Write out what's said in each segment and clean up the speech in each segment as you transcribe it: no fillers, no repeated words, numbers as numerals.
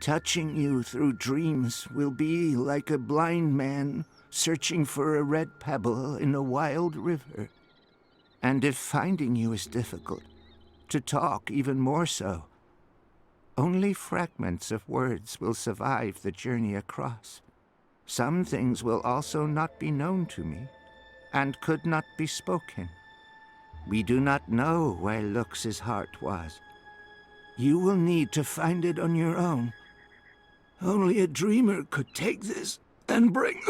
Touching you through dreams will be like a blind man searching for a red pebble in a wild river. And if finding you is difficult, to talk even more so. Only fragments of words will survive the journey across. Some things will also not be known to me, and could not be spoken. We do not know where Lux's heart was. You will need to find it on your own. Only a dreamer could take this and bring...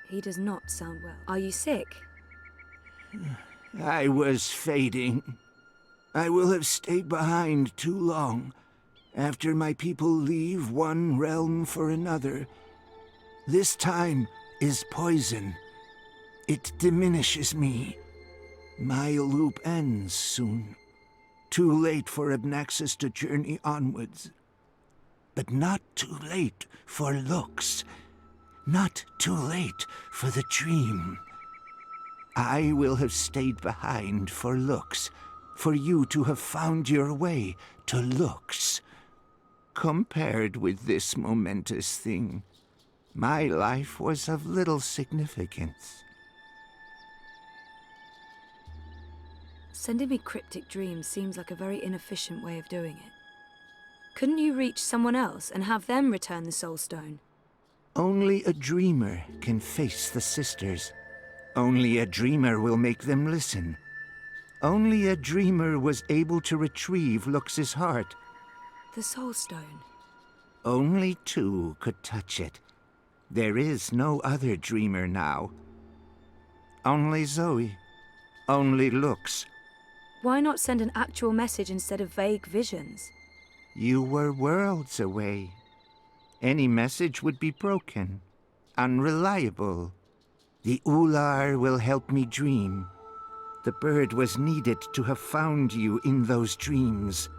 He does not sound well. Are you sick? I was fading. I will have stayed behind too long. After my people leave one realm for another, this time is poison. It diminishes me. My loop ends soon. Too late for Abnaxis to journey onwards. But not too late for Lux. Not too late for the dream. I will have stayed behind for Lux, for you to have found your way to Lux. Compared with this momentous thing, my life was of little significance. Sending me cryptic dreams seems like a very inefficient way of doing it. Couldn't you reach someone else and have them return the Soul Stone? Only a dreamer can face the sisters. Only a dreamer will make them listen. Only a dreamer was able to retrieve Lux's heart. The Soul Stone? Only two could touch it. There is no other dreamer now. Only Zoe. Only Lux. Why not send an actual message instead of vague visions? You were worlds away. Any message would be broken, unreliable. The Ular will help me dream. The bird was needed to have found you in those dreams.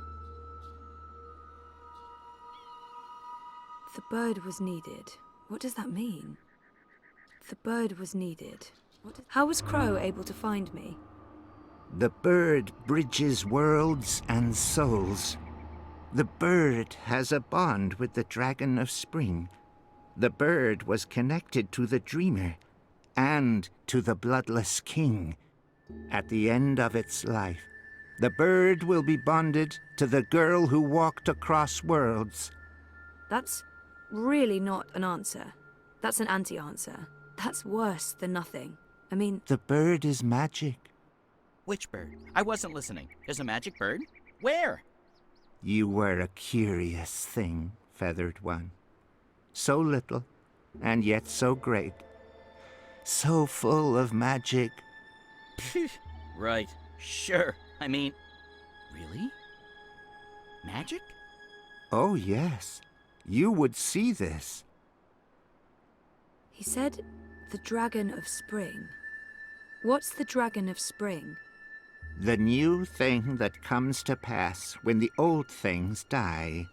The bird was needed. What does that mean? The bird was needed. How was Crow able to find me? The bird bridges worlds and souls. The bird has a bond with the Dragon of Spring. The bird was connected to the Dreamer and to the Bloodless King. At the end of its life, the bird will be bonded to the girl who walked across worlds. That's really not an answer. That's an anti-answer. That's worse than nothing. I mean... The bird is magic. Which bird? I wasn't listening. There's a magic bird? Where? You were a curious thing, Feathered One. So little, and yet so great. So full of magic. Right. Sure. I mean... Really? Magic? Oh, yes. You would see this. He said the Dragon of Spring. What's the Dragon of Spring? The new thing that comes to pass when the old things die.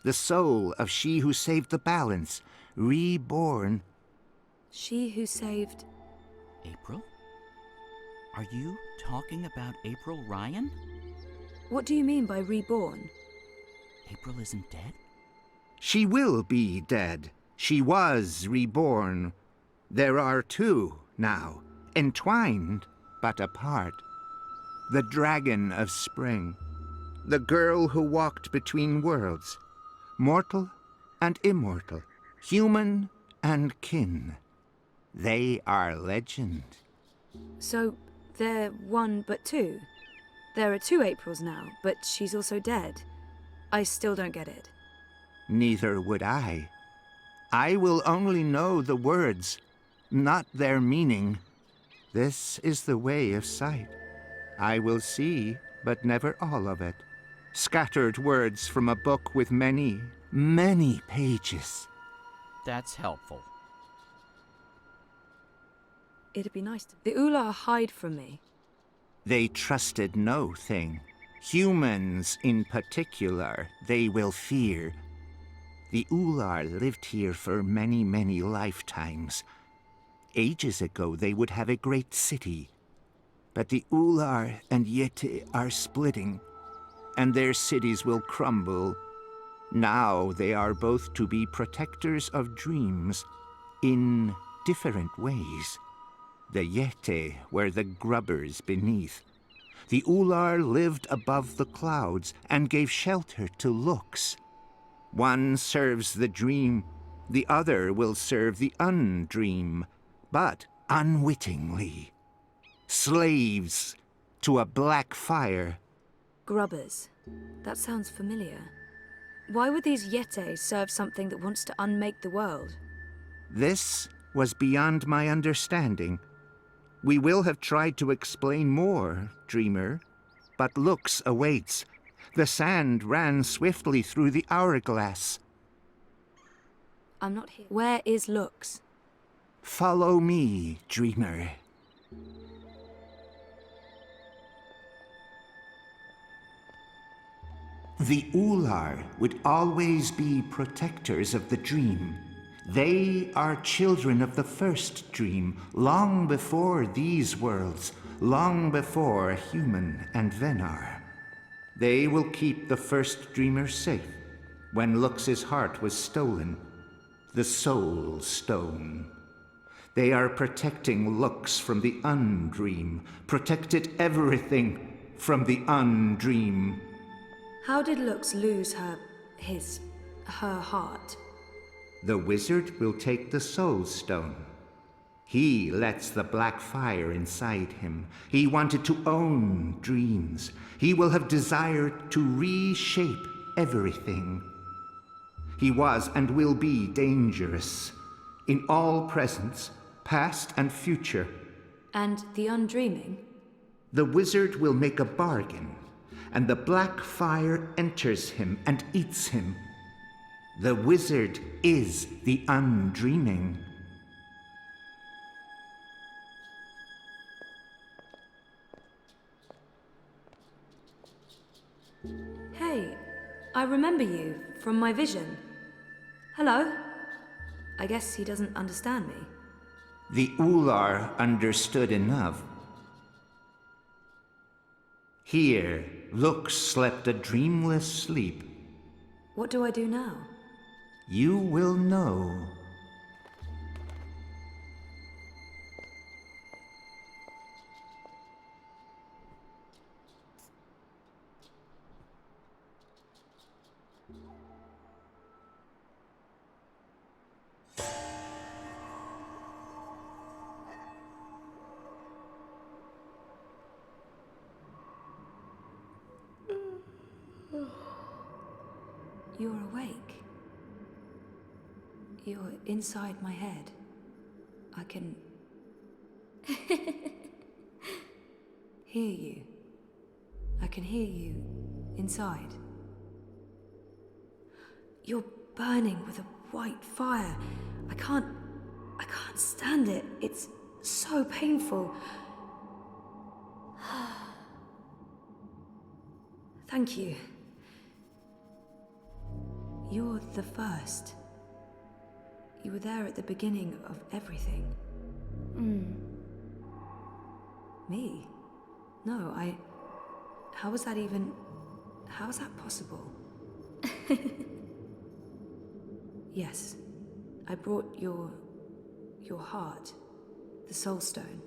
The soul of she who saved the balance, reborn. She who saved... April? Are you talking about April Ryan? What do you mean by reborn? April isn't dead? She will be dead. She was reborn. There are two now, entwined but apart. The Dragon of Spring. The girl who walked between worlds. Mortal and immortal. Human and kin. They are legend. So, they're one but two? There are two Aprils now, but she's also dead. I still don't get it. Neither would I. I will only know the words, not their meaning. This is the way of sight. I will see, but never all of it. Scattered words from a book with many, many pages. That's helpful. It'd be nice to... The Ular hide from me. They trusted no thing. Humans in particular, they will fear. The Ular lived here for many, many lifetimes. Ages ago, they would have a great city. But the Ular and Yeti are splitting, and their cities will crumble. Now they are both to be protectors of dreams in different ways. The Yeti were the grubbers beneath. The Ular lived above the clouds and gave shelter to looks. One serves the dream, the other will serve the undream, but unwittingly. Slaves to a black fire. Grubbers. That sounds familiar. Why would these Yeti serve something that wants to unmake the world? This was beyond my understanding. We will have tried to explain more, Dreamer, but Lux awaits. The sand ran swiftly through the hourglass. I'm not here. Where is Lux? Follow me, Dreamer. The Ular would always be protectors of the dream. They are children of the first dream, long before these worlds, long before human and Venar. They will keep the first dreamer safe when Lux's heart was stolen, the Soul Stone. They are protecting Lux from the undream, protected everything from the undream. How did Lux lose her heart? The wizard will take the Soul Stone. He lets the black fire inside him. He wanted to own dreams. He will have desired to reshape everything. He was and will be dangerous in all presence, past and future. And the undreaming? The wizard will make a bargain, and the black fire enters him and eats him. The wizard is the undreaming. Hey, I remember you from my vision. Hello? I guess he doesn't understand me. The Ular understood enough. Here, Lux slept a dreamless sleep. What do I do now? You will know. You're awake. You're inside my head. I can hear you. I can hear you inside. You're burning with a white fire. I can't stand it. It's so painful. Thank you. You're the first. You were there at the beginning of everything. Me? No, how was that possible? Yes, I brought your heart, the Soul Stone.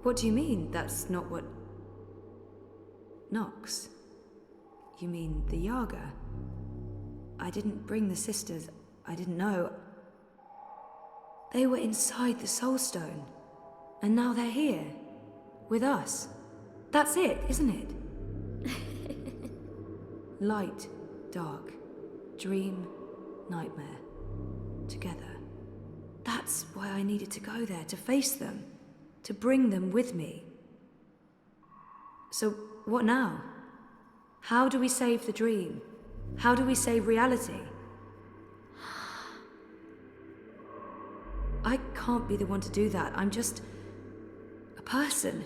What do you mean that's not what... Nox? You mean the Yaga? I didn't bring the sisters. I didn't know. They were inside the Soul Stone. And now they're here. With us. That's it, isn't it? Light, dark, dream, nightmare. Together. That's why I needed to go there, to face them. To bring them with me. So, what now? How do we save the dream? How do we save reality? I can't be the one to do that. I'm just a person.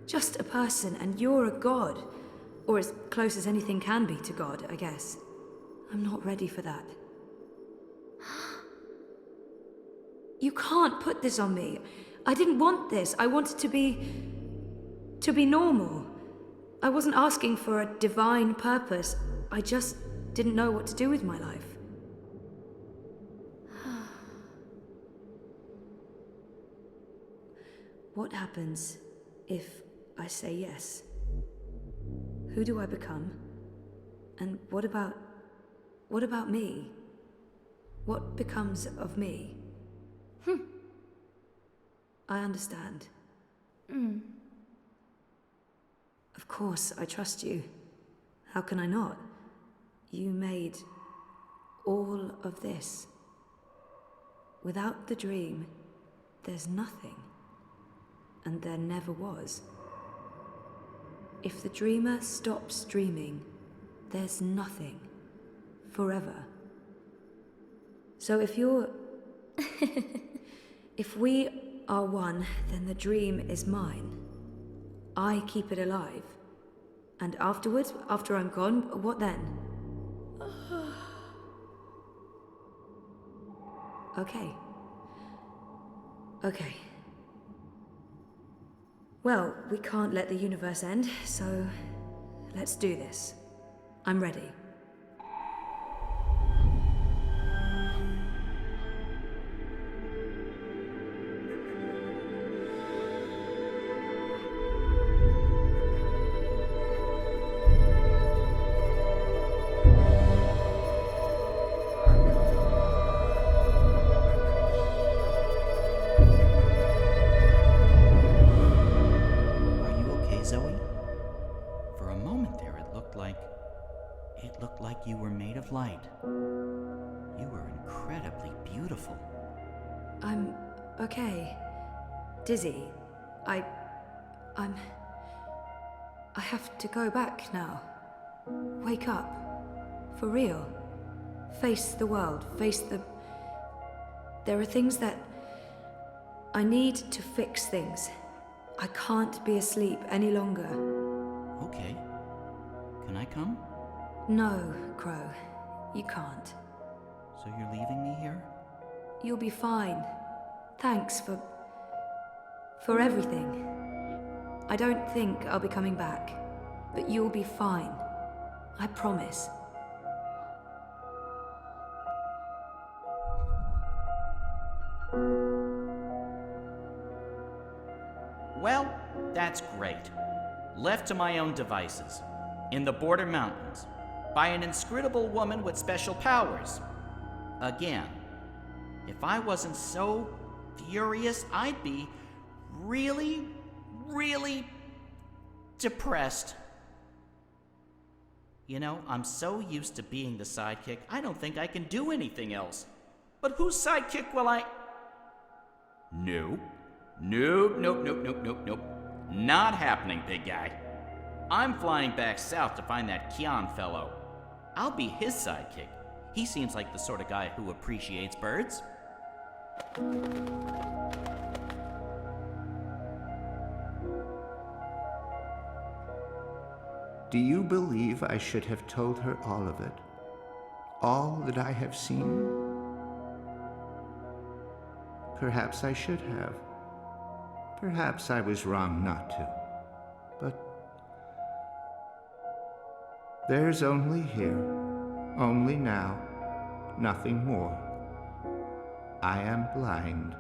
Just a person, and you're a god. Or as close as anything can be to God, I guess. I'm not ready for that. You can't put this on me. I didn't want this. I wanted to be normal. I wasn't asking for a divine purpose. I just didn't know what to do with my life. What happens if I say yes? Who do I become? And what about me? What becomes of me? I understand. Of course, I trust you. How can I not? You made all of this. Without the dream, there's nothing. And there never was. If the dreamer stops dreaming, there's nothing. Forever. So if we are one, then the dream is mine. I keep it alive. And afterwards, after I'm gone, what then? Okay. Okay. Well, we can't let the universe end, so let's do this. I'm ready. You were made of light. You were incredibly beautiful. I'm okay. Dizzy. I have to go back now. Wake up. For real. Face the world. There are things that... I need to fix things. I can't be asleep any longer. Okay. Can I come? No, Crow. You can't. So you're leaving me here? You'll be fine. Thanks for everything. I don't think I'll be coming back, but you'll be fine. I promise. Well, that's great. Left to my own devices, in the border mountains, by an inscrutable woman with special powers. Again, if I wasn't so furious, I'd be really, really depressed. You know, I'm so used to being the sidekick, I don't think I can do anything else. But whose sidekick will I... Nope. Not happening, big guy. I'm flying back south to find that Kian fellow. I'll be his sidekick. He seems like the sort of guy who appreciates birds. Do you believe I should have told her all of it? All that I have seen? Perhaps I should have. Perhaps I was wrong not to. But there's only here, only now, nothing more. I am blind.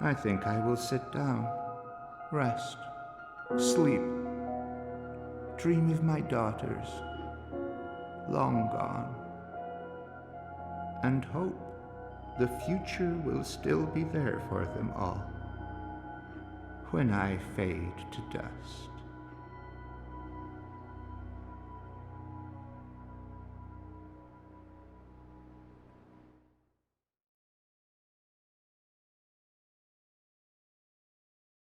I think I will sit down, rest, sleep, dream of my daughters, long gone, and hope the future will still be there for them all when I fade to dust.